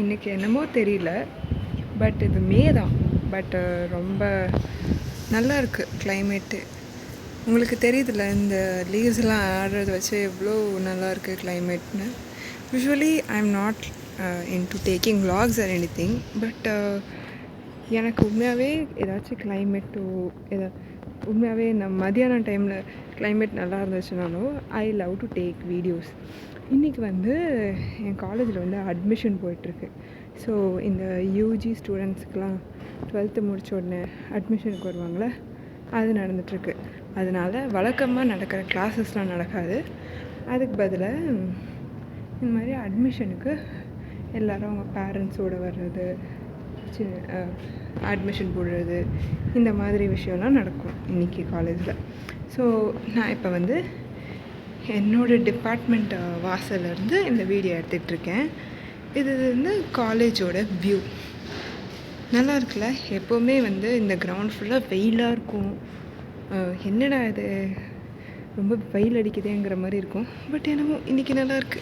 இன்றைக்கி என்னமோ தெரியல, பட் இது மே தான். பட் ரொம்ப நல்லா இருக்குது கிளைமேட்டு. உங்களுக்கு தெரியுதுல்ல இந்த லீவ்ஸ்லாம் ஆடுறத வச்சு எவ்வளோ நல்லா இருக்குது கிளைமேட்னு. Usually I am not into taking vlogs or anything, but எனக்கு உண்மையாகவே ஏதாச்சும் கிளைமேட்டோ உண்மையாகவே இந்த மதியான டைமில் கிளைமேட் நல்லா இருந்துச்சுனாலும் I love to take videos. இன்றைக்கி என் காலேஜில் அட்மிஷன் போயிட்டுருக்கு. ஸோ இந்த யூஜி ஸ்டூடெண்ட்ஸுக்கெலாம் 12th முடித்த உடனே அட்மிஷனுக்கு வருவாங்களே, அது நடந்துகிட்ருக்கு. அதனால் வழக்கமாக நடக்கிற கிளாஸஸ்லாம் நடக்காது. அதுக்கு பதிலாக இந்த மாதிரி அட்மிஷனுக்கு எல்லோரும் அவங்க பேரண்ட்ஸோடு வர்றது, அட்மிஷன் போடுறது, இந்த மாதிரி விஷயம்லாம் நடக்கும் இன்றைக்கி காலேஜில். ஸோ நான் இப்போ என்னோடய டிபார்ட்மெண்ட் வாசல்லேருந்து இந்த வீடியோ எடுத்துகிட்ருக்கேன். இது காலேஜோட வியூ நல்லா இருக்குல்ல. எப்போவுமே இந்த கிரவுண்ட் ஃபுல்லாக வெயிலாக இருக்கும். என்னடா இது ரொம்ப வெயில் அடிக்குதேங்கிற மாதிரி இருக்கும். பட் என்னமோ இன்றைக்கி நல்லாயிருக்கு.